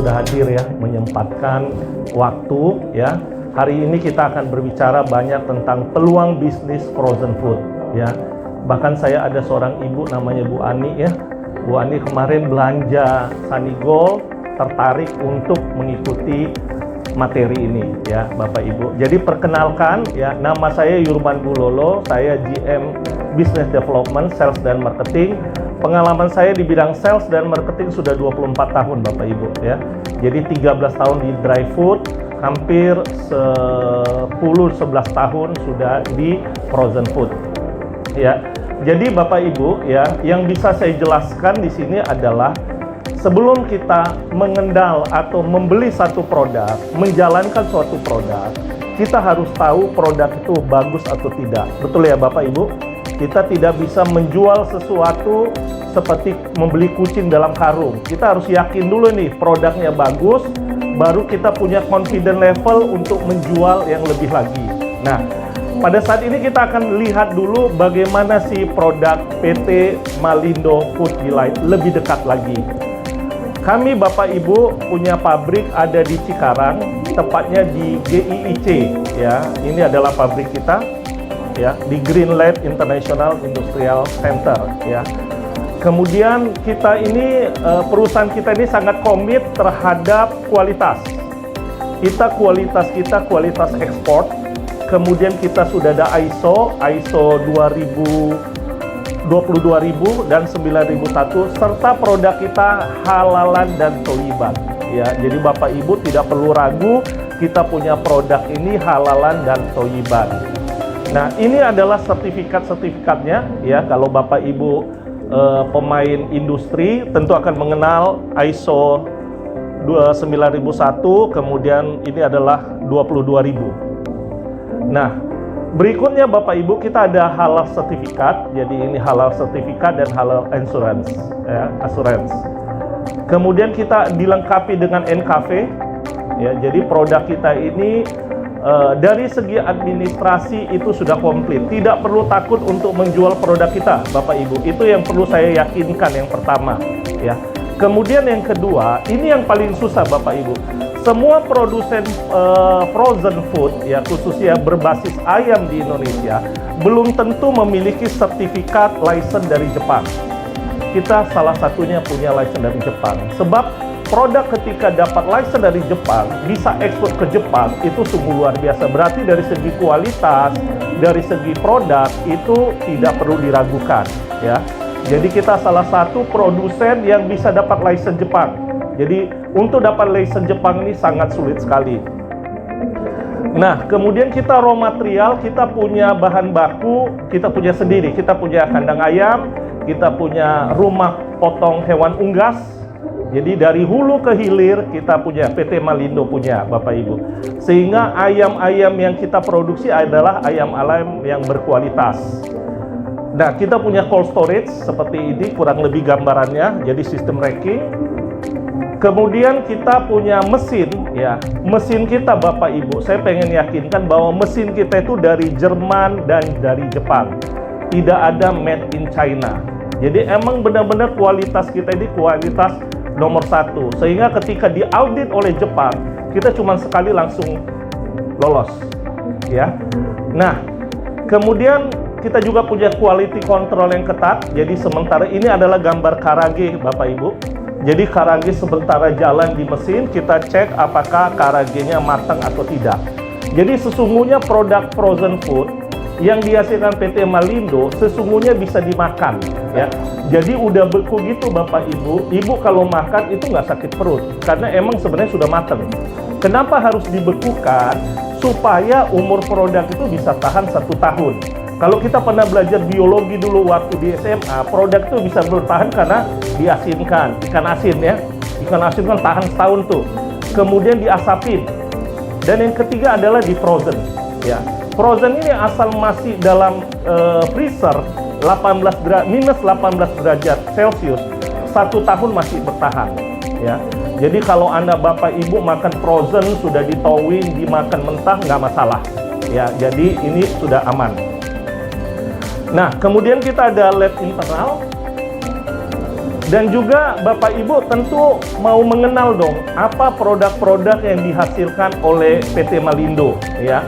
sudah hadir ya, menyempatkan waktu ya. Hari ini kita akan berbicara banyak tentang peluang bisnis frozen food ya. Bahkan saya ada seorang ibu namanya Bu Ani ya. Bu Ani kemarin belanja Sanigol, tertarik untuk mengikuti materi ini ya Bapak Ibu. Jadi perkenalkan ya, nama saya Yurman Bulolo, saya GM Business Development, Sales dan Marketing. Pengalaman saya di bidang sales dan marketing sudah 24 tahun Bapak Ibu ya. Jadi 13 tahun di dry food, hampir 10-11 tahun sudah di frozen food ya. Jadi Bapak Ibu ya, yang bisa saya jelaskan di sini adalah sebelum kita mengenal atau membeli satu produk, menjalankan suatu produk, kita harus tahu produk itu bagus atau tidak. Betul ya Bapak Ibu? Kita tidak bisa menjual sesuatu seperti membeli kucing dalam karung. Kita harus yakin dulu nih produknya bagus, baru kita punya confident level untuk menjual yang lebih lagi. Nah, pada saat ini kita akan lihat dulu bagaimana sih produk PT Malindo Food Delight lebih dekat lagi. Kami Bapak Ibu punya pabrik ada di Cikarang, tepatnya di GIIC ya. Ini adalah pabrik kita ya, di Greenland International Industrial Center ya. Kemudian kita ini perusahaan kita ini sangat komit terhadap kualitas. Kualitas kita kualitas ekspor. Kemudian kita sudah ada ISO 22.000 dan 9001, serta produk kita halalan dan tholiban ya. Jadi Bapak Ibu tidak perlu ragu, kita punya produk ini halalan dan tholiban. Nah, ini adalah sertifikatnya ya. Kalau Bapak Ibu pemain industri tentu akan mengenal ISO 9001, kemudian ini adalah 22.000. Nah, berikutnya Bapak Ibu kita ada halal sertifikat. Jadi ini halal sertifikat dan halal insurance ya, assurance. Kemudian kita dilengkapi dengan NKV ya. Jadi produk kita ini dari segi administrasi itu sudah komplit. Tidak perlu takut untuk menjual produk kita Bapak Ibu. Itu yang perlu saya yakinkan yang pertama ya. Kemudian yang kedua, ini yang paling susah Bapak Ibu. Semua produsen frozen food ya, khususnya berbasis ayam di Indonesia, belum tentu memiliki sertifikat license dari Jepang. Kita salah satunya punya license dari Jepang. Sebab produk ketika dapat license dari Jepang, bisa ekspor ke Jepang, itu sungguh luar biasa. Berarti dari segi kualitas, dari segi produk, itu tidak perlu diragukan ya. Jadi kita salah satu produsen yang bisa dapat license Jepang. Jadi untuk dapat license Jepang ini sangat sulit sekali. Nah, kemudian kita raw material, kita punya bahan baku, kita punya sendiri. Kita punya kandang ayam, kita punya rumah potong hewan unggas. Jadi dari hulu ke hilir kita punya, PT Malindo punya Bapak Ibu. Sehingga ayam-ayam yang kita produksi adalah ayam-ayam yang berkualitas. Nah, kita punya cold storage seperti ini, kurang lebih gambarannya. Jadi sistem racking. Kemudian kita punya mesin ya. Mesin kita Bapak Ibu, saya pengen yakinkan bahwa mesin kita itu dari Jerman dan dari Jepang. Tidak ada made in China. Jadi emang benar-benar kualitas kita ini kualitas nomor satu. Sehingga ketika diaudit oleh Jepang, kita cuma sekali langsung lolos ya. Nah, kemudian kita juga punya quality control yang ketat. Jadi sementara ini adalah gambar karage Bapak Ibu. Jadi karage sementara jalan di mesin, kita cek apakah karagenya matang atau tidak. Jadi sesungguhnya produk frozen food yang dihasilkan PT Malindo sesungguhnya bisa dimakan ya. Jadi udah beku gitu Bapak Ibu. Ibu kalau makan itu nggak sakit perut karena emang sebenarnya sudah matang. Kenapa harus dibekukan? Supaya umur produk itu bisa tahan 1 tahun. Kalau kita pernah belajar biologi dulu waktu di SMA, produk itu bisa bertahan karena diasinkan, ikan asin ya. Ikan asin kan tahan setahun tuh. Kemudian diasapin. Dan yang ketiga adalah di frozen ya. Frozen ini asal masih dalam freezer minus 18 derajat Celcius, 1 tahun masih bertahan ya. Jadi kalau Anda Bapak Ibu makan frozen sudah ditowing, dimakan mentah nggak masalah ya. Jadi ini sudah aman. Nah, kemudian kita ada lab internal. Dan juga Bapak Ibu tentu mau mengenal dong apa produk-produk yang dihasilkan oleh PT Malindo ya.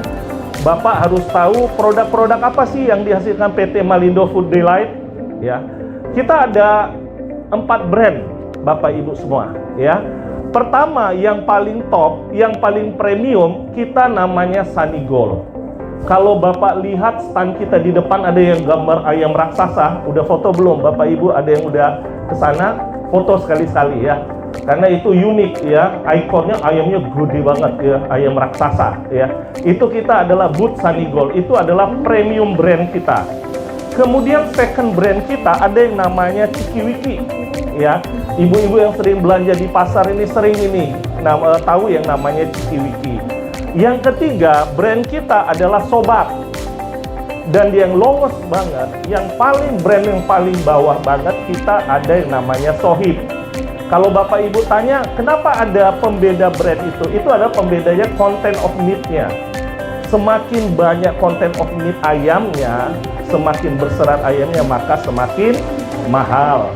Bapak harus tahu produk-produk apa sih yang dihasilkan PT Malindo Food Delight ya. Kita ada 4 brand Bapak Ibu semua ya. Pertama yang paling top, yang paling premium kita namanya Sunny Gold. Kalau Bapak lihat stand kita di depan ada yang gambar ayam raksasa, udah foto belum Bapak Ibu? Ada yang udah ke sana? Foto sekali-sekali ya. Karena itu unik ya, ikonnya ayamnya gede banget ya, ayam raksasa ya. Itu kita adalah booth Sunny Gold, itu adalah premium brand kita. Kemudian second brand kita ada yang namanya Cikiwiki ya. Ibu-ibu yang sering belanja di pasar ini sering ini tahu yang namanya Cikiwiki. Yang ketiga, brand kita adalah Sobat. Dan yang lowest banget, brand yang paling bawah banget, kita ada yang namanya Sohib. Kalau Bapak Ibu tanya, kenapa ada pembeda brand itu? Itu adalah pembedanya content of meat-nya. Semakin banyak content of meat ayamnya, semakin berserat ayamnya, maka semakin mahal.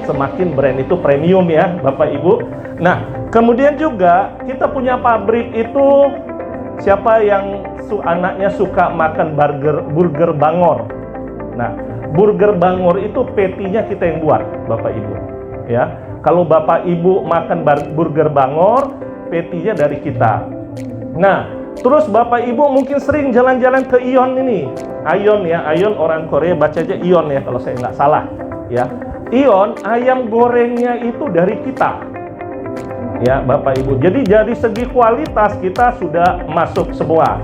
Semakin brand itu premium ya, Bapak Ibu. Nah, kemudian juga kita punya pabrik itu. Siapa yang anaknya suka makan burger Bangor? Nah, burger Bangor itu patty-nya kita yang buat, Bapak Ibu. Ya, kalau Bapak Ibu makan burger Bangor, patty-nya dari kita. Nah, terus Bapak Ibu mungkin sering jalan-jalan ke Ion ini. Ion ya, Ion orang Korea bacanya Ion ya kalau saya nggak salah. Ya, Ion ayam gorengnya itu dari kita. Ya Bapak Ibu, jadi dari segi kualitas kita sudah masuk semua.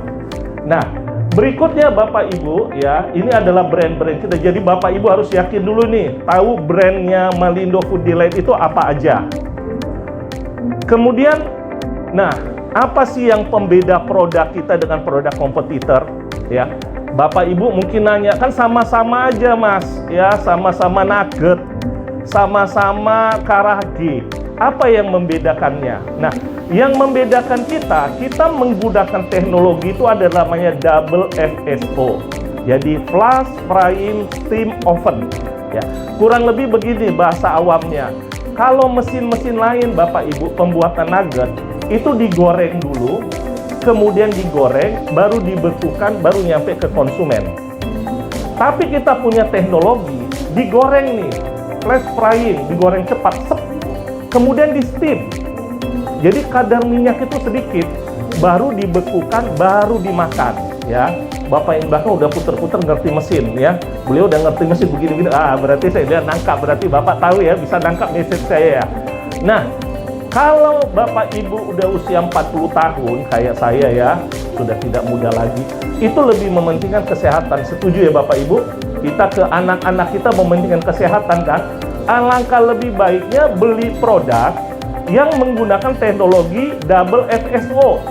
Nah berikutnya Bapak Ibu ya, ini adalah brand-brand kita. Jadi Bapak Ibu harus yakin dulu nih, tahu brandnya Malindo Food Delight itu apa aja. Kemudian, nah apa sih yang pembeda produk kita dengan produk kompetitor ya. Bapak Ibu mungkin nanya, kan sama-sama aja Mas ya, sama-sama nugget, sama-sama karage. Apa yang membedakannya? Nah, yang membedakan kita menggunakan teknologi itu ada namanya double FSO. Jadi flash frying steam oven. Ya, kurang lebih begini bahasa awamnya. Kalau mesin-mesin lain Bapak Ibu pembuatan nugget itu digoreng dulu, kemudian digoreng, baru dibekukan, baru nyampe ke konsumen. Tapi kita punya teknologi digoreng nih, flash frying, digoreng cepat, kemudian di steam. Jadi kadar minyak itu sedikit, baru dibekukan, baru dimakan ya. Bapak yang belakang udah puter-puter ngerti mesin ya. Beliau udah ngerti mesin begini-begini. Berarti saya udah nangkap, berarti Bapak tahu ya, bisa nangkap message saya ya. Nah, kalau Bapak Ibu udah usia 40 tahun kayak saya ya, sudah tidak muda lagi, itu lebih mementingkan kesehatan. Setuju ya Bapak Ibu? Kita ke anak-anak kita mementingkan kesehatan kan? Alangkah lebih baiknya beli produk yang menggunakan teknologi double FSO,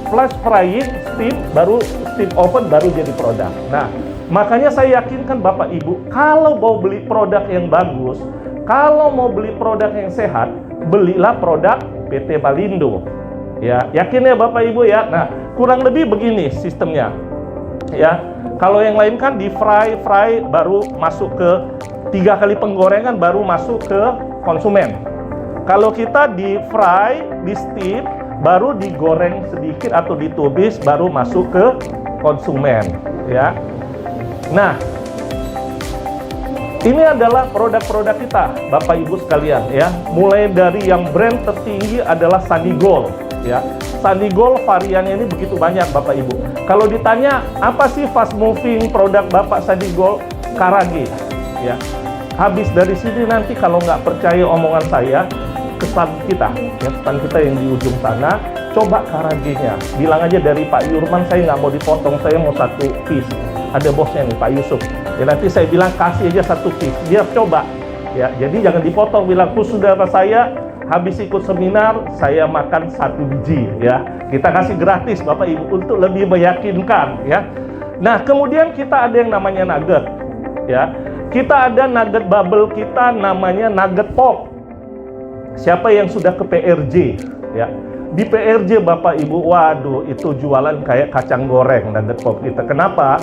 flash frying, steam, baru steam oven, baru jadi produk. Nah, makanya saya yakinkan Bapak Ibu, kalau mau beli produk yang bagus, kalau mau beli produk yang sehat, belilah produk PT Malindo. Ya, yakin ya Bapak Ibu ya. Nah, kurang lebih begini sistemnya. Ya, kalau yang lain kan di fry baru masuk ke 3 kali penggorengan baru masuk ke konsumen. Kalau kita di fry, di steam, baru digoreng sedikit atau ditumis baru masuk ke konsumen ya. Nah, ini adalah produk-produk kita Bapak Ibu sekalian ya. Mulai dari yang brand tertinggi adalah Sunny Gold ya. Sunny Gold variannya ini begitu banyak Bapak Ibu. Kalau ditanya apa sih fast moving produk Bapak Sunny Gold? Karage ya. Habis dari sini nanti kalau nggak percaya omongan saya, ke stand kita ya, stand kita yang di ujung sana, coba karagenya. Bilang aja dari Pak Yurman, saya nggak mau dipotong, saya mau 1 piece. Ada bosnya nih Pak Yusuf ya, nanti saya bilang kasih aja 1 piece, dia coba ya. Jadi jangan dipotong, bilang khusus saudara saya habis ikut seminar saya makan 1 biji ya. Kita kasih gratis Bapak Ibu untuk lebih meyakinkan ya. Nah kemudian kita ada yang namanya nugget ya. Kita ada nugget bubble kita namanya nugget pop. Siapa yang sudah ke PRJ ya? Di PRJ Bapak Ibu, waduh itu jualan kayak kacang goreng nugget pop kita. Kenapa?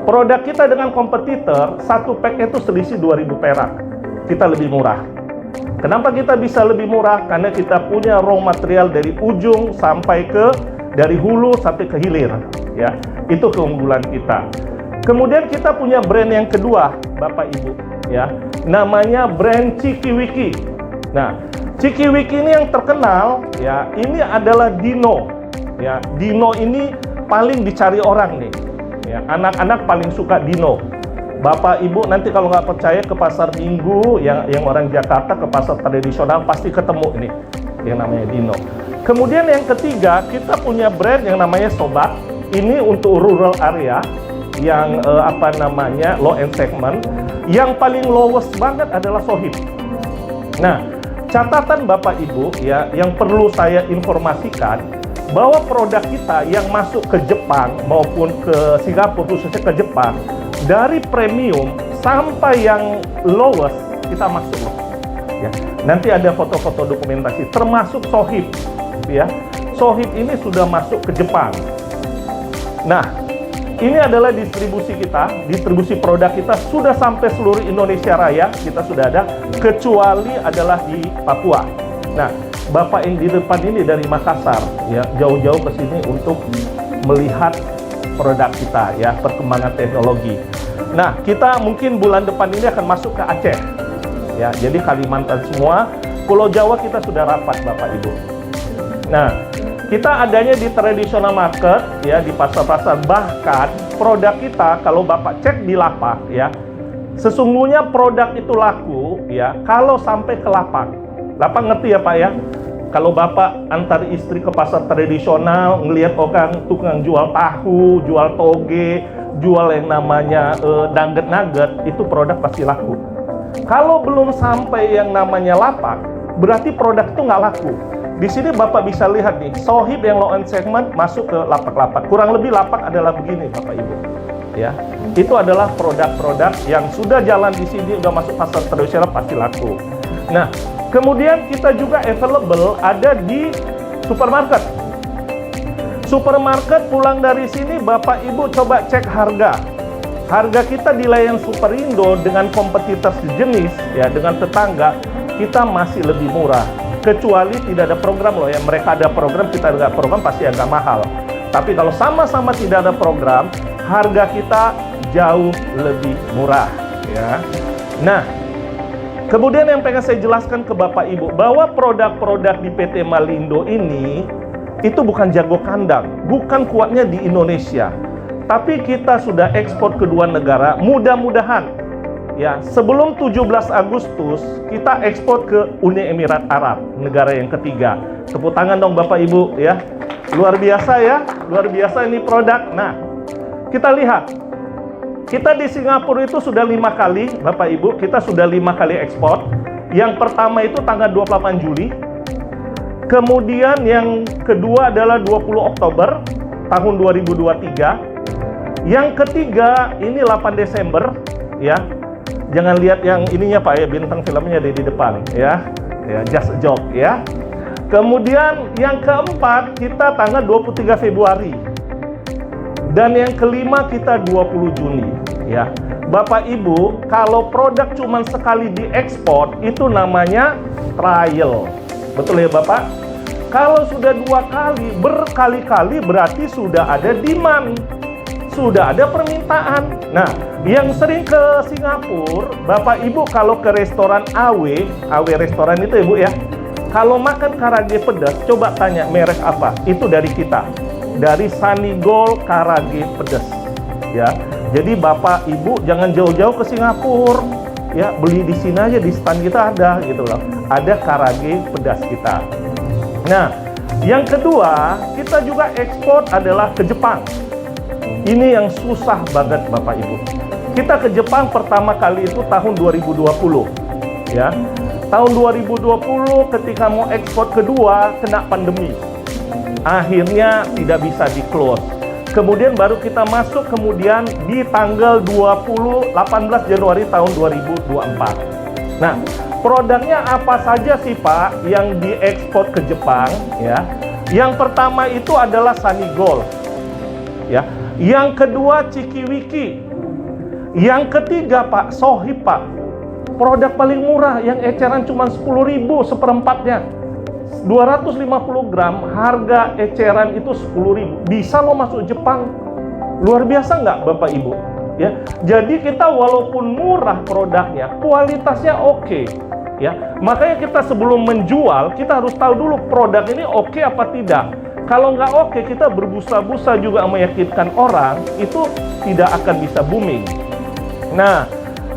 Produk kita dengan kompetitor 1 pack itu selisih 2.000 perak. Kita lebih murah Kenapa kita bisa lebih murah? Karena kita punya raw material dari ujung sampai dari hulu sampai ke hilir, ya. Itu keunggulan kita. Kemudian kita punya brand yang kedua, Bapak Ibu, ya. Namanya brand Cikiwiki. Nah, Cikiwiki ini yang terkenal, ya. Ini adalah Dino, ya. Dino ini paling dicari orang nih, ya. Anak-anak paling suka Dino. Bapak Ibu nanti kalau nggak percaya ke pasar Minggu yang orang Jakarta, ke pasar tradisional pasti ketemu ini yang namanya Dino. Kemudian yang ketiga kita punya brand yang namanya Sobat. Ini untuk rural area yang low end segment. Yang paling lowest banget adalah Sohib. Nah, catatan Bapak Ibu ya yang perlu saya informasikan bahwa produk kita yang masuk ke Jepang maupun ke Singapura, khususnya ke Jepang, dari premium sampai yang lowest kita masuk loh. Ya. Nanti ada foto-foto dokumentasi termasuk Sohib, ya. Sohib ini sudah masuk ke Jepang. Nah, ini adalah distribusi kita, distribusi produk kita sudah sampai seluruh Indonesia Raya, kita sudah ada, kecuali adalah di Papua. Nah, Bapak yang di depan ini dari Makassar, ya, jauh-jauh ke sini untuk melihat produk kita, ya, perkembangan teknologi. Nah, kita mungkin bulan depan ini akan masuk ke Aceh, ya, jadi Kalimantan semua, Pulau Jawa kita sudah rapat, Bapak Ibu. Nah, kita adanya di traditional market, ya, di pasar-pasar, bahkan produk kita kalau Bapak cek di lapak, ya, sesungguhnya produk itu laku, ya, kalau sampai ke lapak. Lapak ngerti ya Pak ya? Kalau Bapak antar istri ke pasar tradisional, ngelihat orang tukang jual tahu, jual toge, jual yang namanya nugget, itu produk pasti laku. Kalau belum sampai yang namanya lapak, berarti produk itu nggak laku. Di sini Bapak bisa lihat nih, Sohib yang low end segment masuk ke lapak-lapak. Kurang lebih lapak adalah begini Bapak Ibu. Ya, itu adalah produk-produk yang sudah jalan di sini, udah masuk pasar tradisional pasti laku. Nah, kemudian kita juga available ada di supermarket. Supermarket pulang dari sini Bapak Ibu coba cek harga. Harga kita di layanan Superindo dengan kompetitor sejenis, ya, dengan tetangga, kita masih lebih murah. Kecuali tidak ada program loh ya. Mereka ada program, kita ada program pasti agak mahal. Tapi kalau sama-sama tidak ada program, harga kita jauh lebih murah, ya. Nah, kemudian yang pengen saya jelaskan ke Bapak Ibu, bahwa produk-produk di PT Malindo ini itu bukan jago kandang, bukan kuatnya di Indonesia. Tapi kita sudah ekspor ke dua negara, mudah-mudahan ya sebelum 17 Agustus kita ekspor ke Uni Emirat Arab, negara yang ketiga. Tepuk tangan dong Bapak Ibu ya. Luar biasa ya, luar biasa ini produk. Nah, kita lihat. Kita di Singapura itu sudah 5 kali, Bapak Ibu, kita sudah 5 kali ekspor. Yang pertama itu tanggal 28 Juli. Kemudian yang kedua adalah 20 Oktober tahun 2023. Yang ketiga ini 8 Desember, ya. Jangan lihat yang ininya Pak ya, bintang filmnya ada di depan, ya. Ya, just a joke ya. Kemudian yang keempat kita tanggal 23 Februari. Dan yang kelima kita 20 Juni, ya. Bapak Ibu, kalau produk cuma sekali diekspor itu namanya trial. Betul ya Bapak? Kalau sudah 2 kali, berkali-kali berarti sudah ada demand. Sudah ada permintaan. Nah, yang sering ke Singapura, Bapak Ibu kalau ke restoran AW restoran itu ya Bu ya. Kalau makan karage pedas, coba tanya merek apa? Itu dari kita. Dari Sanigol Karage Pedas, ya. Jadi Bapak Ibu jangan jauh-jauh ke Singapura, ya, beli di sini aja, di stand kita ada gitu loh. Ada karage pedas kita. Nah, yang kedua, kita juga ekspor adalah ke Jepang. Ini yang susah banget Bapak Ibu. Kita ke Jepang pertama kali itu tahun 2020, ya. Tahun 2020 ketika mau ekspor kedua kena pandemi. Akhirnya tidak bisa di-close. Kemudian baru kita masuk kemudian di tanggal 18 Januari tahun 2024. Nah, produknya apa saja sih Pak yang diekspor ke Jepang, ya? Yang pertama itu adalah Sanigol, ya. Yang kedua Cikiwiki. Yang ketiga Pak, Sohib Pak. Produk paling murah yang eceran cuma 10.000 seperempatnya. 250 gram harga eceran itu 10.000. Bisa lo masuk Jepang. Luar biasa nggak Bapak Ibu? Ya, jadi kita walaupun murah produknya, kualitasnya oke. Ya, makanya kita sebelum menjual, kita harus tahu dulu produk ini oke apa tidak. Kalau nggak oke, kita berbusa-busa juga meyakinkan orang, itu tidak akan bisa booming. Nah,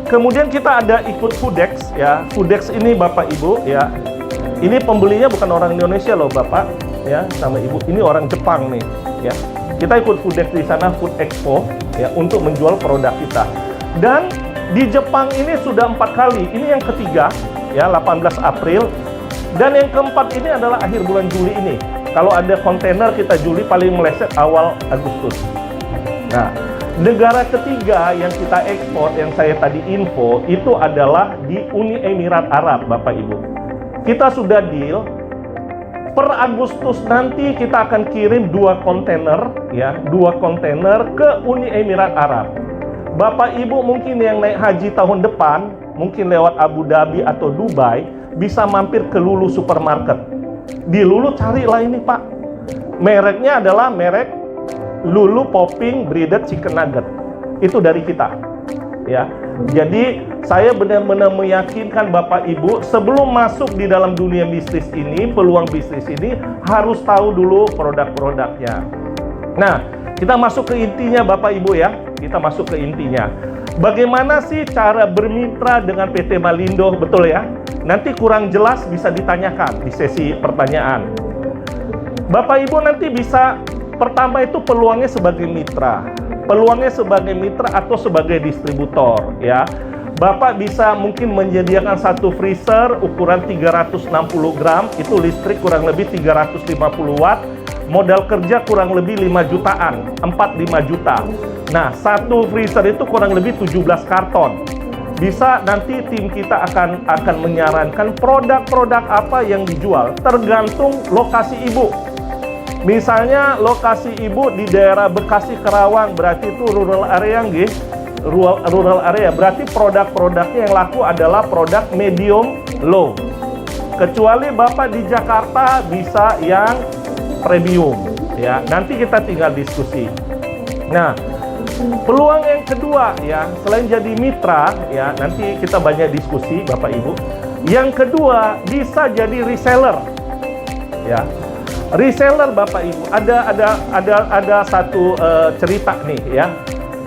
kemudian kita ada ikut Foodex, ya. Foodex ini Bapak Ibu, ya. Ini pembelinya bukan orang Indonesia loh Bapak, ya, sama Ibu. Ini orang Jepang nih, ya. Kita ikut Foodex di sana, Food Expo, ya, untuk menjual produk kita. Dan di Jepang ini sudah 4 kali. Ini yang ketiga, ya, 18 April. Dan yang keempat ini adalah akhir bulan Juli ini. Kalau ada kontainer kita Juli, paling meleset awal Agustus. Nah, negara ketiga yang kita ekspor, yang saya tadi info, itu adalah di Uni Emirat Arab, Bapak Ibu. Kita sudah deal, per Agustus nanti kita akan kirim 2 kontainer, ya, 2 kontainer ke Uni Emirat Arab. Bapak Ibu mungkin yang naik haji tahun depan, mungkin lewat Abu Dhabi atau Dubai, bisa mampir ke Lulu Supermarket. Di Lulu carilah ini Pak. Mereknya adalah merek Lulu Popping Breaded Chicken Nugget. Itu dari kita. Ya. Jadi saya benar-benar meyakinkan Bapak Ibu sebelum masuk di dalam dunia bisnis ini, peluang bisnis ini harus tahu dulu produk-produknya. Nah, kita masuk ke intinya Bapak Ibu ya. Kita masuk ke intinya. Bagaimana sih cara bermitra dengan PT Malindo, betul ya? Nanti kurang jelas bisa ditanyakan di sesi pertanyaan. Bapak Ibu nanti bisa, pertama itu peluangnya sebagai mitra. Peluangnya sebagai mitra atau sebagai distributor ya. Bapak bisa mungkin menyediakan satu freezer ukuran 360 gram, itu listrik kurang lebih 350 watt, modal kerja kurang lebih 5 jutaan, 4-5 juta. Nah, satu freezer itu kurang lebih 17 karton. Bisa nanti tim kita akan menyarankan produk-produk apa yang dijual, tergantung lokasi Ibu. Misalnya lokasi Ibu di daerah Bekasi Kerawang, berarti itu rural area nggih. Rural area berarti produk-produknya yang laku adalah produk medium low. Kecuali Bapak di Jakarta bisa yang premium ya. Nanti kita tinggal diskusi. Nah, peluang yang kedua ya, selain jadi mitra ya, nanti kita banyak diskusi Bapak Ibu. Yang kedua bisa jadi reseller. Ya. Reseller Bapak Ibu, ada satu cerita nih ya.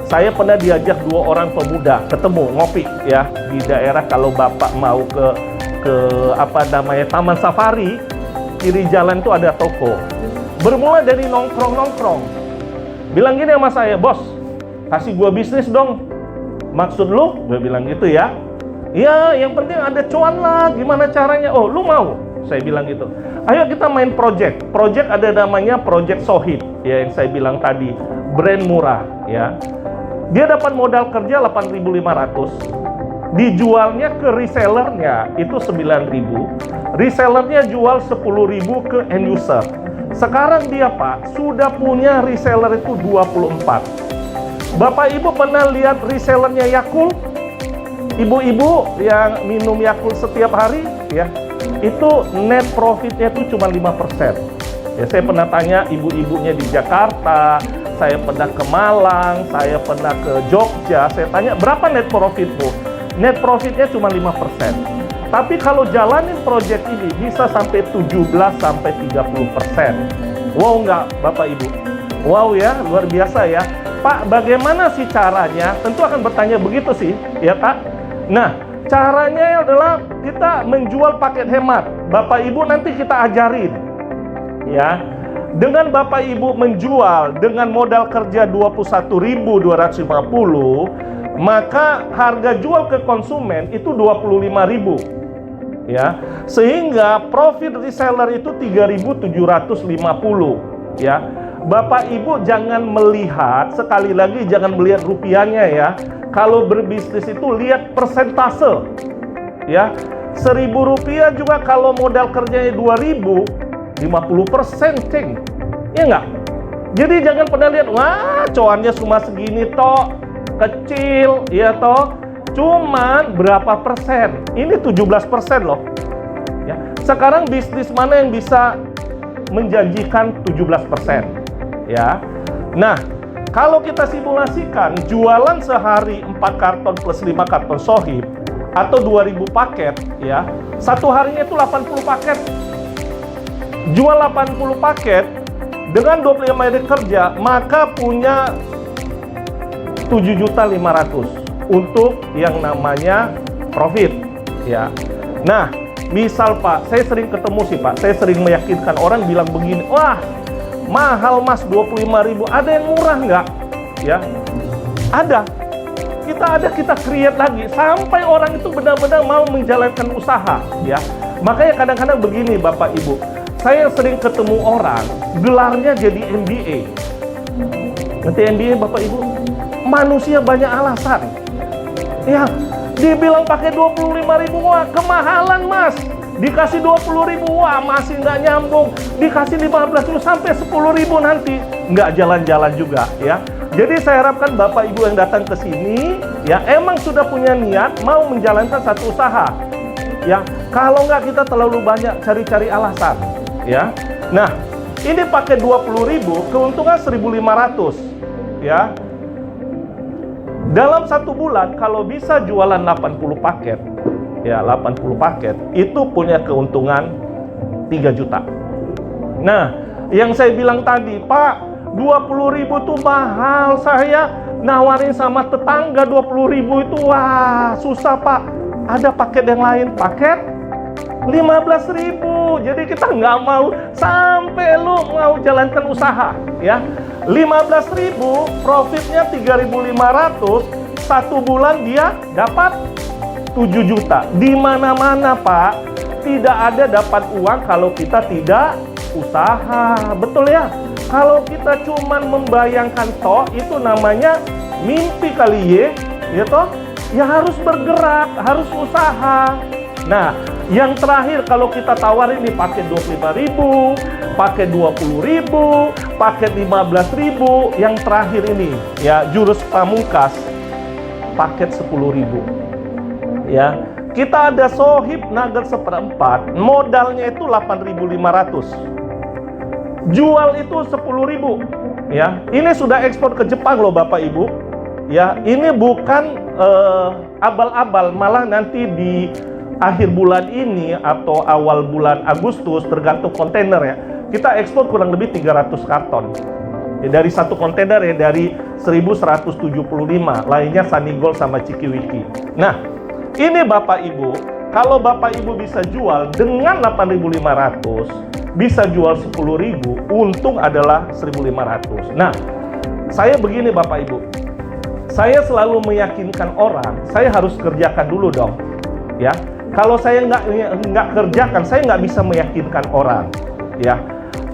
Saya pernah diajak 2 orang pemuda ketemu ngopi ya di daerah, kalau Bapak mau ke apa namanya Taman Safari, kiri jalan itu ada toko. Bermula dari nongkrong. Bilang gini sama saya, "Bos, kasih gua bisnis dong." "Maksud lu?" Gue bilang gitu ya. "Ya, yang penting ada cuan lah, gimana caranya?" "Oh, lu mau?" Saya bilang gitu. "Ayo kita main project." Project ada namanya Project Sohib ya, yang saya bilang tadi, brand murah ya. Dia dapat modal kerja 8.500. Dijualnya ke resellernya itu 9.000. Resellernya jual 10.000 ke end user. Sekarang dia Pak sudah punya reseller itu 24. Bapak Ibu pernah lihat resellernya Yakult? Ibu-ibu yang minum Yakult setiap hari ya, itu net profitnya itu cuma 5%. Ya, saya pernah tanya ibu-ibunya di Jakarta, saya pernah ke Malang, saya pernah ke Jogja, saya tanya berapa net profitmu? Net profitnya cuma 5%. Tapi kalau jalanin project ini bisa sampai 17-30%. Wow nggak Bapak Ibu? Wow ya, luar biasa ya. "Pak, bagaimana sih caranya?" Tentu akan bertanya begitu sih, ya Pak. Nah, caranya adalah kita menjual paket hemat. Bapak Ibu nanti kita ajarin. Ya. Dengan Bapak Ibu menjual dengan modal kerja 21.250, maka harga jual ke konsumen itu 25.000. Ya. Sehingga profit reseller itu 3.750, ya. Bapak Ibu jangan melihat, sekali lagi jangan melihat rupiahnya ya. Kalau berbisnis itu lihat persentase. Ya. Rp1.000 juga kalau modal kerjanya 2.000, 50% ceng. Ya enggak? Jadi jangan pernah lihat, wah cuannya cuma segini toh, kecil, ya toh. Cuman berapa persen? Ini 17% loh. Ya. Sekarang bisnis mana yang bisa menjanjikan 17%? Ya. Nah, kalau kita simulasikan jualan sehari 4 karton plus 5 karton sohib atau 2000 paket, ya, satu harinya itu 80 paket. Jual 80 paket dengan 25 hari kerja, maka punya 7.500.000 untuk yang namanya profit, ya. Nah, misal Pak, saya sering ketemu sih Pak, saya sering meyakinkan orang bilang begini, wah mahal Mas 25.000, ada yang murah nggak? Ya, ada. Kita create lagi sampai orang itu benar-benar mau menjalankan usaha, ya. Makanya kadang-kadang begini Bapak Ibu, saya sering ketemu orang gelarnya jadi MBA. Nanti MBA Bapak Ibu, manusia banyak alasan. Ya, dibilang pakai 25.000, wah kemahalan Mas. Dikasih 20.000, wah masih nggak nyambung. Dikasih 15.000 sampai 10.000 nanti nggak jalan-jalan juga, ya. Jadi saya harapkan Bapak Ibu yang datang ke sini, ya, emang sudah punya niat mau menjalankan satu usaha, ya. Kalau nggak kita terlalu banyak cari-cari alasan, ya. Nah, ini pakai 20.000, keuntungan 1.500, ya. Dalam satu bulan kalau bisa jualan 80 paket, ya 80 paket, itu punya keuntungan 3 juta. Nah, yang saya bilang tadi, Pak, 20.000 tuh mahal, saya nawarin sama tetangga 20.000 itu, wah susah Pak. Ada paket yang lain, paket 15.000. Jadi kita nggak mau sampai lu mau jalankan usaha, ya. 15.000, profitnya 3.500, satu bulan dia dapat 7 juta. Di mana-mana Pak, tidak ada dapat uang kalau kita tidak usaha, betul ya? Kalau kita cuman membayangkan toh, itu namanya mimpi kali ya toh? Ya harus bergerak, harus usaha. Nah, yang terakhir kalau kita tawarin nih paket 25.000, paket 20.000, paket 15.000, yang terakhir ini ya jurus pamungkas, paket 10.000. Ya, kita ada sohib nugget 1/4, modalnya itu 8.500. Jual itu 10.000, ya. Ini sudah ekspor ke Jepang loh Bapak Ibu, ya. Ini bukan abal-abal, malah nanti di akhir bulan ini atau awal bulan Agustus tergantung kontainer ya, kita ekspor kurang lebih 300 karton. Ya, dari satu kontainer ya, dari 1.175, lainnya Sanigol sama Cikiwiki. Nah, ini Bapak Ibu, kalau Bapak Ibu bisa jual dengan 8.500, bisa jual 10.000, untung adalah 1.500. Nah, saya begini Bapak Ibu, saya selalu meyakinkan orang, saya harus kerjakan dulu dong, ya. Kalau saya nggak kerjakan, saya nggak bisa meyakinkan orang, ya.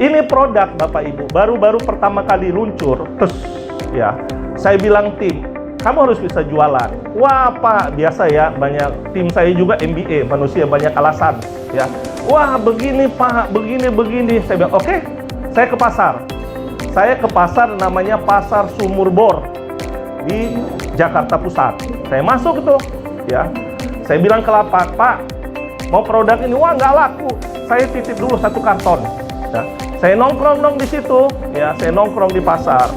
Ini produk Bapak Ibu, baru pertama kali luncur, terus, ya. Saya bilang tim, kamu harus bisa jualan. Wah Pak, biasa ya, banyak tim saya juga MBA, manusia banyak alasan, ya. Wah begini Pak, begini. Saya bilang oke, saya ke pasar. Saya ke pasar namanya Pasar Sumur Bor di Jakarta Pusat. Saya masuk itu, ya. Saya bilang ke lapak, Pak, mau produk ini, wah nggak laku. Saya titip dulu 1 karton. Ya. Saya nongkrong dong di situ, ya. Saya nongkrong di pasar.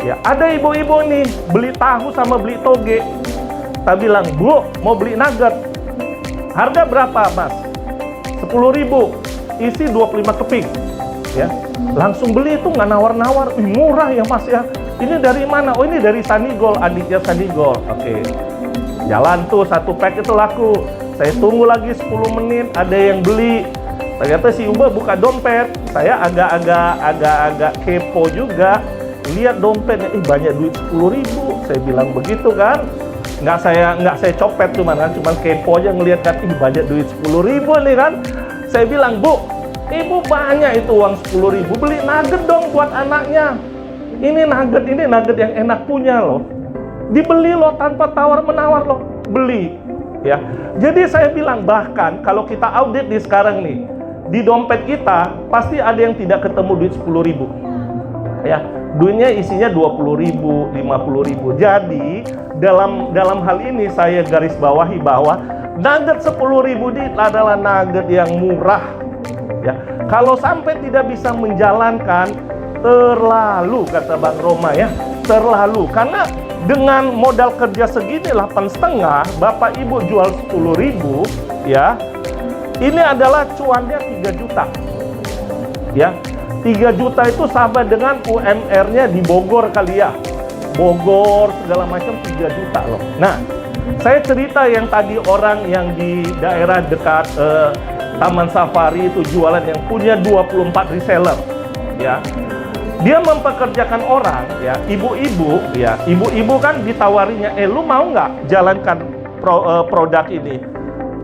Ya, ada ibu-ibu nih beli tahu sama beli toge. Saya bilang, Bu, mau beli nugget. Harga berapa, Mas? 10.000, isi 25 keping, ya. Langsung beli itu, nggak nawar-nawar. Murah ya Mas ya. Ini dari mana? Oh ini dari Sanigol, adiknya Sanigol. Oke. Jalan tuh 1 pack itu laku. Saya tunggu lagi 10 menit, ada yang beli. Ternyata si Uba buka dompet. Saya agak kepo juga. Lihat dompetnya, banyak duit 10.000. Saya bilang begitu kan. Nggak saya copet cuman kepo aja ngelihat kan, banyak duit 10.000 nih kan. Saya bilang, Bu, Ibu banyak itu uang 10.000, beli nugget dong buat anaknya. Ini nugget yang enak punya loh. Dibeli loh tanpa tawar-menawar loh, beli. Ya. Jadi saya bilang, bahkan kalau kita audit di sekarang nih, di dompet kita pasti ada yang tidak ketemu duit 10.000. Ya. duitnya isinya 20.000, 50.000. Jadi dalam hal ini saya garis bawahi bahwa nugget 10.000 ini adalah nugget yang murah. Ya, kalau sampai tidak bisa menjalankan, terlalu, kata Bang Roma ya, terlalu. Karena dengan modal kerja segini 8,5, Bapak Ibu jual 10.000, ya, ini adalah cuannya 3 juta. Ya, 3 juta itu sama dengan UMR-nya di Bogor kali ya. Bogor segala macam 3 juta loh. Nah, saya cerita yang tadi orang yang di daerah dekat Taman Safari itu jualan yang punya 24 reseller, ya. Dia mempekerjakan orang, ya, ibu-ibu, ya. Ibu-ibu kan ditawarinya, lu mau nggak jalankan produk ini?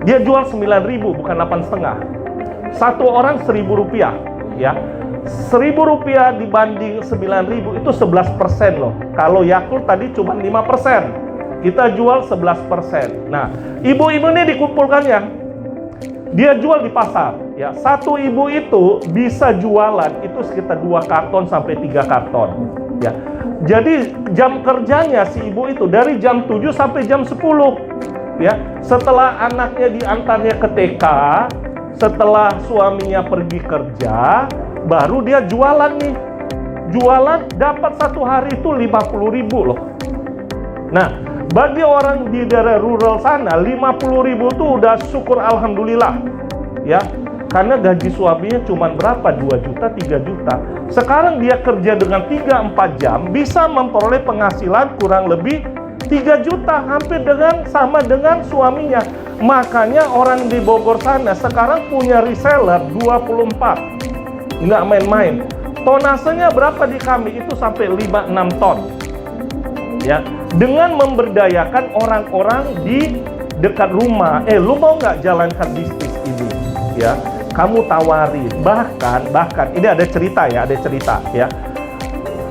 Dia jual 9.000, bukan 8,5. Satu orang 1.000 rupiah, ya. 1.000 rupiah dibanding 9.000 itu 11% loh. Kalau Yakult tadi cuma 5%, kita jual 11%. Nah, ibu-ibu ini dikumpulkannya. Dia jual di pasar, ya. Satu ibu itu bisa jualan itu sekitar 2 karton sampai 3 karton, ya. Jadi jam kerjanya si ibu itu dari jam 7 sampai jam 10, ya. Setelah anaknya diantarnya ke TK, setelah suaminya pergi kerja, baru dia jualan nih. Jualan dapat satu hari itu 50.000 loh. Nah, bagi orang di daerah rural sana, 50.000 itu udah syukur alhamdulillah, ya. Karena gaji suaminya cuma berapa? 2 juta, 3 juta. Sekarang dia kerja dengan 3-4 jam, bisa memperoleh penghasilan kurang lebih 3 juta, hampir sama dengan suaminya. Makanya orang di Bogor sana sekarang punya reseller 24. Nggak main-main. Tonasenya berapa di kami? Itu sampai 5-6 ton. Ya, dengan memberdayakan orang-orang di dekat rumah, lu mau nggak jalankan bisnis ini, ya, kamu tawarin. Bahkan ini ada cerita ya,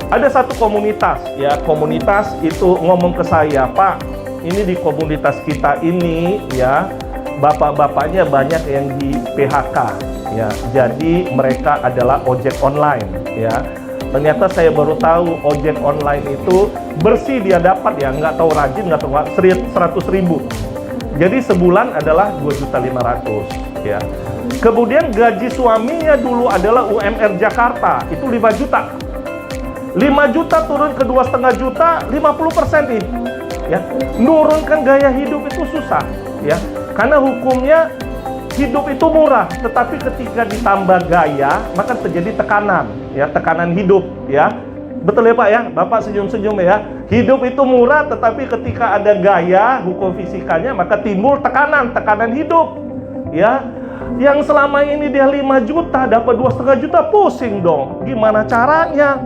ada satu komunitas, ya, komunitas itu ngomong ke saya, Pak, ini di komunitas kita ini, ya, bapak-bapaknya banyak yang di PHK, ya, jadi mereka adalah ojek online, ya. Ternyata saya baru tahu ojek online itu bersih dia dapat, ya, nggak tahu rajin, nggak tahu 100.000. Jadi sebulan adalah 2.500.000, ya. Kemudian gaji suaminya dulu adalah UMR Jakarta, itu 5 juta. 5 juta turun ke 2,5 juta, 50% nih, ya. Nurunkan gaya hidup itu susah, ya. Karena hukumnya hidup itu murah, tetapi ketika ditambah gaya, maka terjadi tekanan, ya, tekanan hidup, ya. Betul ya Pak ya? Bapak senyum-senyum ya. Hidup itu murah, tetapi ketika ada gaya, hukum fisikanya, maka timbul tekanan hidup, ya. Yang selama ini dia 5 juta, dapat 2,5 juta, pusing dong. Gimana caranya?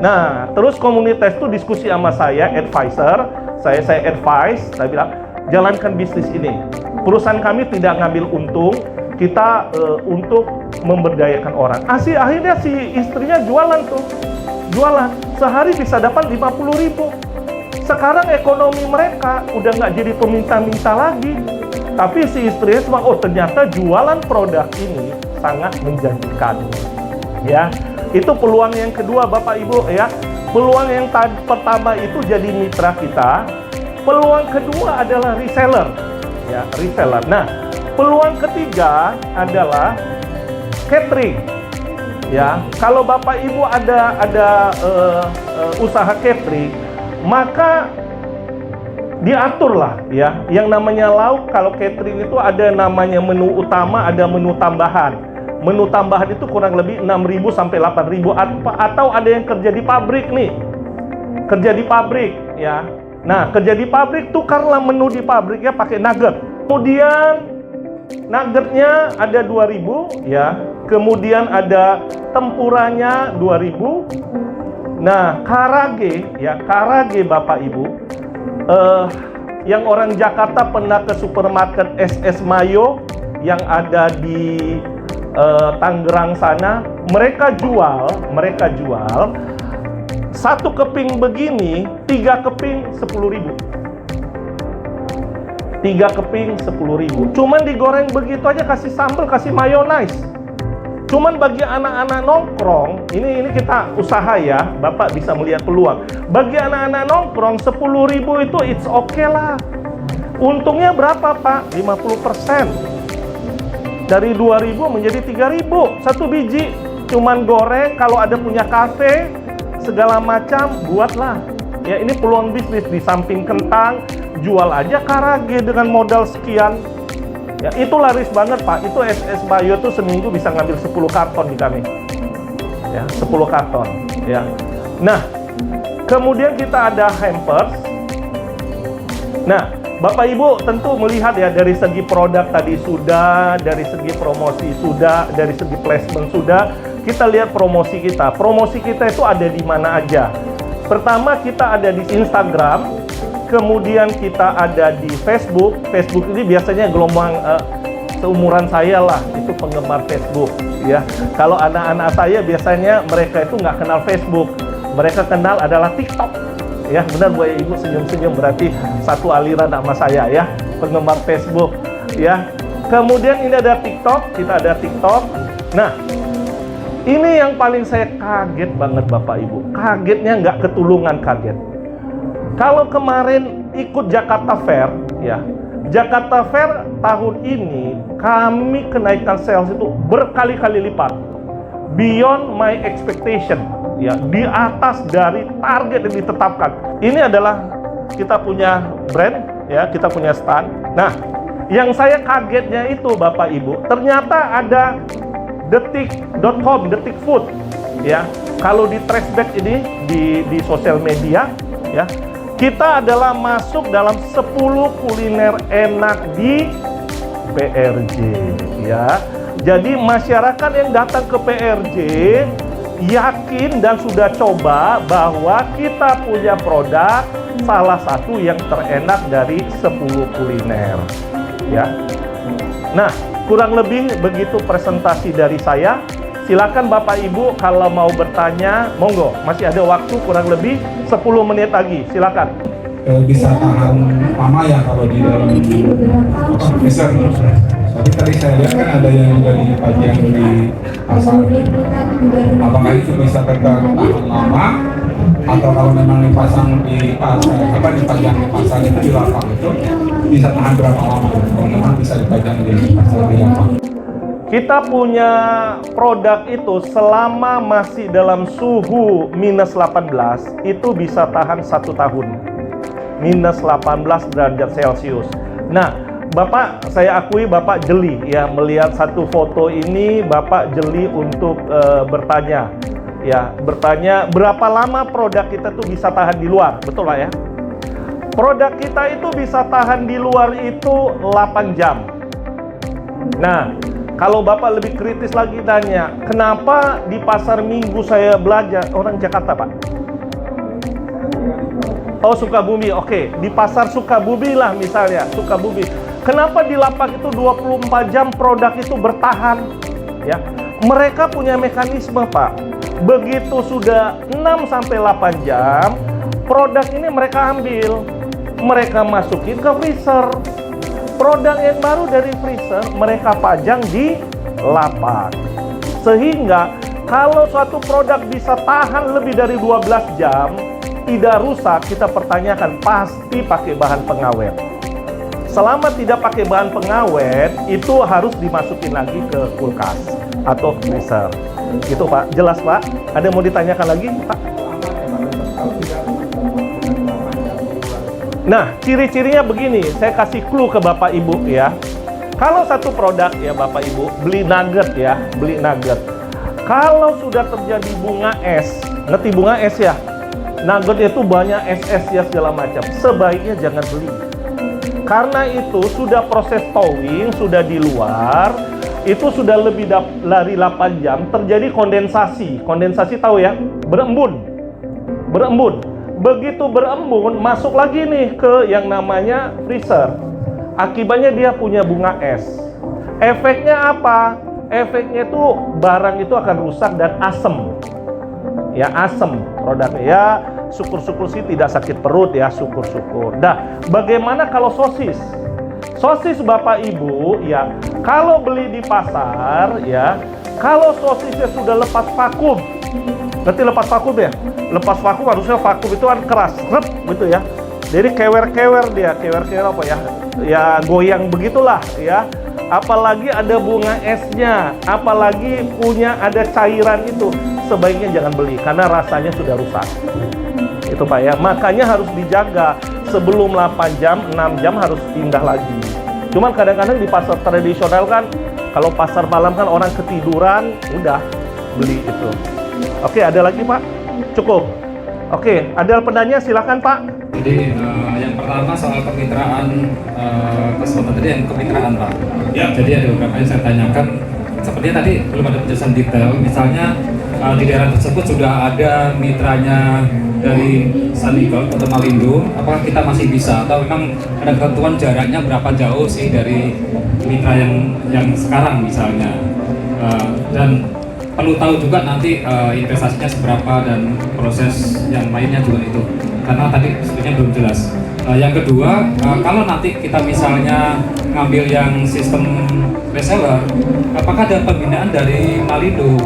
Nah, terus komunitas itu diskusi sama saya, advisor, saya advice, saya bilang, jalankan bisnis ini. Perusahaan kami tidak ngambil untung, kita untuk memberdayakan orang. Akhirnya si istrinya jualan, sehari bisa dapat 50.000. Sekarang ekonomi mereka udah nggak jadi peminta-minta lagi. Tapi si istrinya cuma, ternyata jualan produk ini sangat menjanjikan. Ya, itu peluang yang kedua Bapak Ibu, ya. Peluang yang pertama itu jadi mitra kita. Peluang kedua adalah reseller. Ya, reseller. Nah, peluang ketiga adalah catering. Ya, kalau Bapak Ibu ada usaha catering, maka diaturlah, ya. Yang namanya lauk, kalau catering itu ada namanya menu utama, ada menu tambahan. Menu tambahan itu kurang lebih 6.000 sampai 8.000, atau ada yang kerja di pabrik nih. Kerja di pabrik, ya. Nah, kerja di pabrik tukarlah menu di pabriknya pakai nugget. Kemudian nuggetnya ada 2.000, ya. Kemudian ada tempuranya 2.000. Nah, karage, ya, karage Bapak Ibu. Yang orang Jakarta pernah ke supermarket SS Mayo yang ada di Tangerang sana, mereka jual satu keping begini, 3 keping 10.000. 3 keping 10.000. Cuman digoreng begitu aja, kasih sambal, kasih mayonnaise. Cuman bagi anak-anak nongkrong, ini kita usaha ya, Bapak bisa melihat peluang. Bagi anak-anak nongkrong 10.000 itu it's okay lah. Untungnya berapa Pak? 50%. Dari 2.000 menjadi 3.000 satu biji. Cuman goreng, kalau ada punya kafe segala macam, buatlah. Ya, ini peluang bisnis. Di samping kentang, jual aja karage dengan modal sekian. Ya, itu laris banget Pak. Itu SS Bio tuh seminggu bisa ngambil 10 karton di kami. Ya, 10 karton. Ya. Nah, kemudian kita ada hampers. Nah, Bapak Ibu tentu melihat ya, dari segi produk tadi sudah, dari segi promosi sudah, dari segi placement sudah. Kita lihat promosi kita. Promosi kita itu ada di mana aja. Pertama, kita ada di Instagram. Kemudian kita ada di Facebook. Facebook ini biasanya gelombang seumuran saya lah, itu penggemar Facebook ya. Kalau anak-anak saya biasanya mereka itu nggak kenal Facebook, mereka kenal adalah TikTok ya. Benar Bu Ibu senyum-senyum, berarti satu aliran sama saya ya, penggemar Facebook ya. Kemudian ini ada TikTok, kita ada TikTok. Nah, ini yang paling saya kaget banget Bapak Ibu. Kagetnya nggak ketulungan kaget. Kalau kemarin ikut Jakarta Fair, ya, Jakarta Fair tahun ini kami kenaikan sales itu berkali-kali lipat, beyond my expectation, ya, di atas dari target yang ditetapkan. Ini adalah kita punya brand, ya, kita punya stand. Nah, yang saya kagetnya itu Bapak Ibu, ternyata ada detik.com, detik food, ya. Kalau di traceback ini di sosial media, ya. Kita adalah masuk dalam 10 kuliner enak di PRJ ya. Jadi masyarakat yang datang ke PRJ yakin dan sudah coba bahwa kita punya produk salah satu yang terenak dari 10 kuliner ya. Nah, kurang lebih begitu presentasi dari saya. Silakan Bapak Ibu kalau mau bertanya, monggo. Masih ada waktu kurang lebih 10 menit lagi. Silakan. Bisa tahan lama ya kalau di dalam freezer. Tapi tadi saya lihat kan ada yang dari dipajang di pasar. Apakah itu bisa tetap tahan lama? Atau kalau memang dipasang di pasar, dipajang di pasar itu di lapak itu bisa tahan berapa lama? Kalau memang bisa dipajang di pasar di lapak. Kita punya produk itu selama masih dalam suhu minus 18 itu bisa tahan 1 tahun. Minus 18 derajat Celcius. Nah, Bapak, saya akui Bapak jeli ya melihat satu foto ini. Bapak jeli untuk bertanya ya, bertanya berapa lama produk kita tuh bisa tahan di luar, betul Pak ya? Produk kita itu bisa tahan di luar itu 8 jam. Nah, kalau Bapak lebih kritis lagi tanya, kenapa di pasar Minggu saya belanja? Orang Jakarta Pak? Oh, Sukabumi, oke. Di pasar Sukabumi lah misalnya, Sukabumi. Kenapa di lapak itu 24 jam produk itu bertahan? Ya, mereka punya mekanisme Pak. Begitu sudah 6-8 jam, produk ini mereka ambil, mereka masukin ke freezer. Produk yang baru dari freezer mereka pajang di lapak. Sehingga kalau suatu produk bisa tahan lebih dari 12 jam tidak rusak, kita pertanyakan pasti pakai bahan pengawet. Selama tidak pakai bahan pengawet, itu harus dimasukin lagi ke kulkas atau freezer. Gitu Pak, jelas Pak? Ada yang mau ditanyakan lagi Pak? Nah, ciri-cirinya begini, saya kasih clue ke Bapak Ibu ya. Kalau satu produk ya Bapak Ibu, beli nugget ya, beli nugget. Kalau sudah terjadi bunga es, ngerti bunga es ya? Nugget itu banyak es-es ya segala macam. Sebaiknya jangan beli. Karena itu sudah proses thawing, sudah di luar, itu sudah lebih dari 8 jam, terjadi kondensasi. Kondensasi tahu ya? Berembun. Berembun. Begitu berembun, masuk lagi nih ke yang namanya freezer. Akibatnya dia punya bunga es. Efeknya apa? Efeknya itu barang itu akan rusak dan asem. Ya, asem produknya. Ya, syukur-syukur sih tidak sakit perut ya, syukur-syukur. Nah, bagaimana kalau sosis? Sosis Bapak Ibu ya, kalau beli di pasar ya, kalau sosisnya sudah lepas vakum, berarti lepas vakum ya? Lepas vakum harusnya vakum itu kan keras, rep gitu ya. Jadi kewer-kewer dia, kewer-kewer apa ya? Ya goyang begitulah ya. Apalagi ada bunga esnya, apalagi punya ada cairan itu, sebaiknya jangan beli karena rasanya sudah rusak. Itu Pak ya, makanya harus dijaga sebelum 8 jam, 6 jam harus pindah lagi. Cuman kadang-kadang di pasar tradisional kan, kalau pasar malam kan orang ketiduran, udah beli itu. Oke, ada lagi Pak? Cukup? Oke, ada penanya silakan Pak. Jadi yang pertama soal kemitraan, kesempatan tadi yang kemitraan Pak. Ya. Jadi ada beberapa yang saya tanyakan, sepertinya tadi belum ada penjelasan detail. Misalnya di daerah tersebut sudah ada mitranya dari Sunnygold atau Malindo, apakah kita masih bisa atau memang ada ketentuan jaraknya berapa jauh sih dari mitra yang sekarang misalnya, dan perlu tahu juga nanti investasinya seberapa dan proses yang lainnya juga itu, karena tadi sebenarnya belum jelas. Yang kedua, kalau nanti kita misalnya ngambil yang sistem reseller, apakah ada pembinaan dari Malindo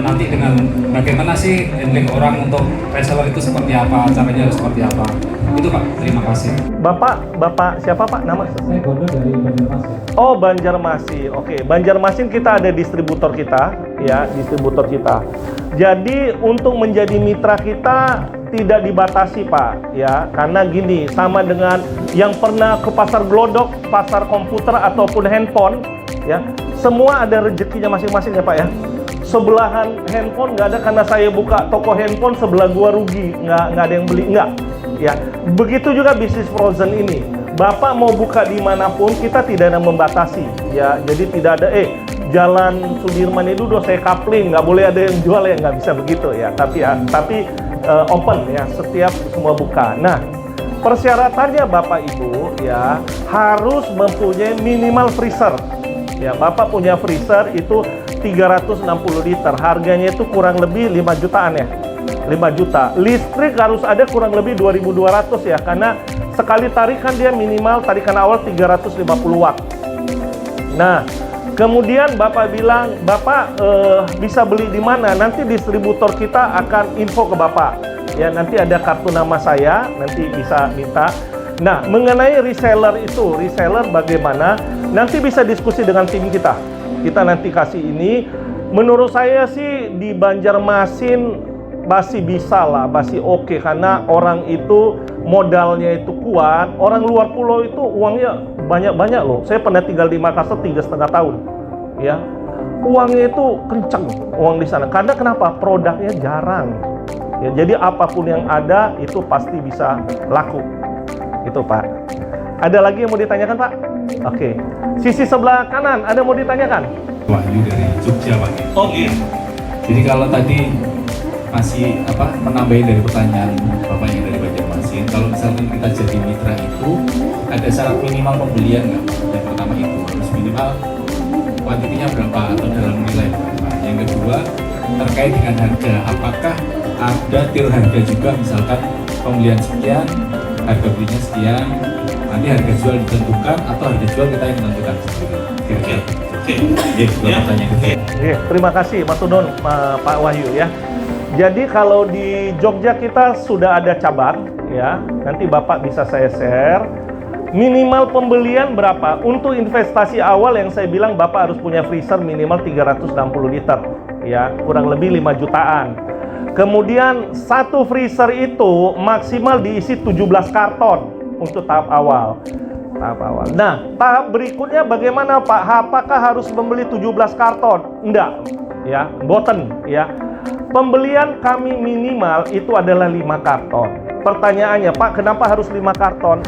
nanti dengan bagaimana sih handling orang untuk reseller itu seperti apa, caranya harus seperti apa? Itu Pak, terima kasih. Bapak siapa Pak nama? Saya Gondo dari Banjarmasin. Oh Banjarmasin, oke. Banjarmasin kita ada distributor kita, ya distributor kita. Jadi untuk menjadi mitra kita tidak dibatasi Pak, ya karena gini, sama dengan yang pernah ke pasar glodok, pasar komputer ataupun handphone, ya semua ada rezekinya masing-masing ya Pak ya. Sebelahan handphone nggak ada karena saya buka toko handphone sebelah gua rugi, nggak ada yang beli, nggak. Ya, begitu juga bisnis frozen ini. Bapak mau buka dimanapun, kita tidak ada membatasi. Ya, jadi tidak ada Jalan Sudirman itu udah saya coupling, nggak boleh ada yang jual ya, nggak bisa begitu ya. Tapi open ya, setiap semua buka. Nah, persyaratannya Bapak Ibu ya harus mempunyai minimal freezer. Ya, Bapak punya freezer itu 360 liter, harganya itu kurang lebih 5 jutaan ya. 5 juta. Listrik harus ada kurang lebih 2.200 ya, karena sekali tarikan dia minimal tarikan awal 350 watt. Nah, kemudian Bapak bilang, Bapak bisa beli di mana? Nanti distributor kita akan info ke Bapak. Ya, nanti ada kartu nama saya, nanti bisa minta. Nah, mengenai reseller itu, reseller bagaimana? Nanti bisa diskusi dengan tim kita. Kita nanti kasih ini. Menurut saya sih di Banjarmasin masih bisa lah, masih oke, karena orang itu modalnya itu kuat. Orang luar pulau itu uangnya banyak-banyak loh. Saya pernah tinggal di Makassar 3,5 tahun, ya. Uangnya itu kenceng, uang di sana. Karena kenapa? Produknya jarang. Ya, jadi apapun yang ada itu pasti bisa laku. Itu Pak. Ada lagi yang mau ditanyakan Pak? Oke. Sisi sebelah kanan ada mau ditanyakan? Wahyu dari Jogja Pak. Oh iya. Jadi kalau tadi masih menambahin dari pertanyaan Bapak yang dari Banjarmasin, kalau misalnya kita jadi mitra itu ada syarat minimal pembelian nggak? Yang pertama itu harus minimal kuantitinya berapa atau dalam nilai berapa. Yang kedua terkait dengan harga, apakah ada tier harga juga, misalkan pembelian sekian, harga belinya sekian, nanti harga jual ditentukan atau harga jual kita yang menentukan sendiri. Oke. Pertanyaan itu. Terima kasih Mas Tudon, Pak Wahyu ya. Jadi kalau di Jogja kita sudah ada cabang ya, nanti Bapak bisa saya share. Minimal pembelian berapa? Untuk investasi awal yang saya bilang Bapak harus punya freezer minimal 360 liter ya, kurang lebih 5 jutaan. Kemudian satu freezer itu maksimal diisi 17 karton untuk tahap awal. Nah, tahap berikutnya bagaimana Pak? Apakah harus membeli 17 karton? Enggak ya, boten ya. Pembelian kami minimal itu adalah 5 karton. Pertanyaannya, Pak, kenapa harus 5 karton?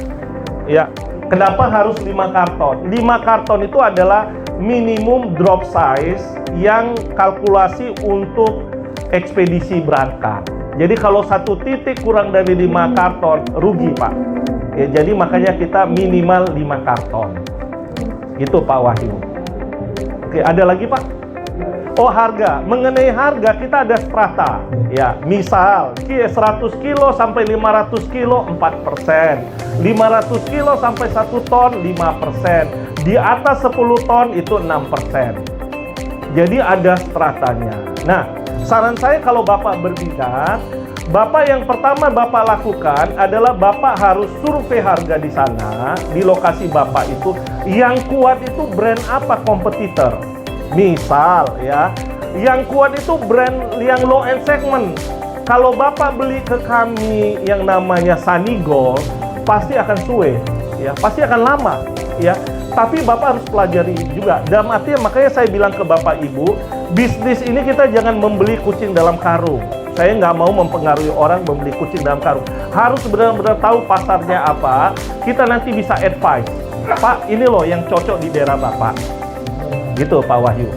Ya, kenapa harus 5 karton? 5 karton itu adalah minimum drop size yang kalkulasi untuk ekspedisi berangkat. Jadi kalau satu titik kurang dari 5 karton, rugi Pak. Ya, jadi makanya kita minimal 5 karton. Gitu Pak Wahyu. Oke, ada lagi Pak? Oh, harga. Mengenai harga kita ada strata. Ya, misal 100 kilo sampai 500 kilo 4%. 500 kilo sampai 1 ton 5%. Di atas 10 ton itu 6%. Jadi ada stratanya. Nah, saran saya kalau Bapak berbidang, Bapak yang pertama Bapak lakukan adalah Bapak harus survei harga di sana, di lokasi Bapak itu. Yang kuat itu brand apa kompetitor? Misal ya, yang kuat itu brand yang low end segment. Kalau Bapak beli ke kami yang namanya Sunny Gold, pasti akan suwe, ya, pasti akan lama, ya. Tapi Bapak harus pelajari juga. Dalam artinya makanya saya bilang ke Bapak Ibu, bisnis ini kita jangan membeli kucing dalam karung. Saya nggak mau mempengaruhi orang membeli kucing dalam karung. Harus benar-benar tahu pasarnya apa. Kita nanti bisa advice. Pak, ini loh yang cocok di daerah Bapak. Gitu Pak Wahyu.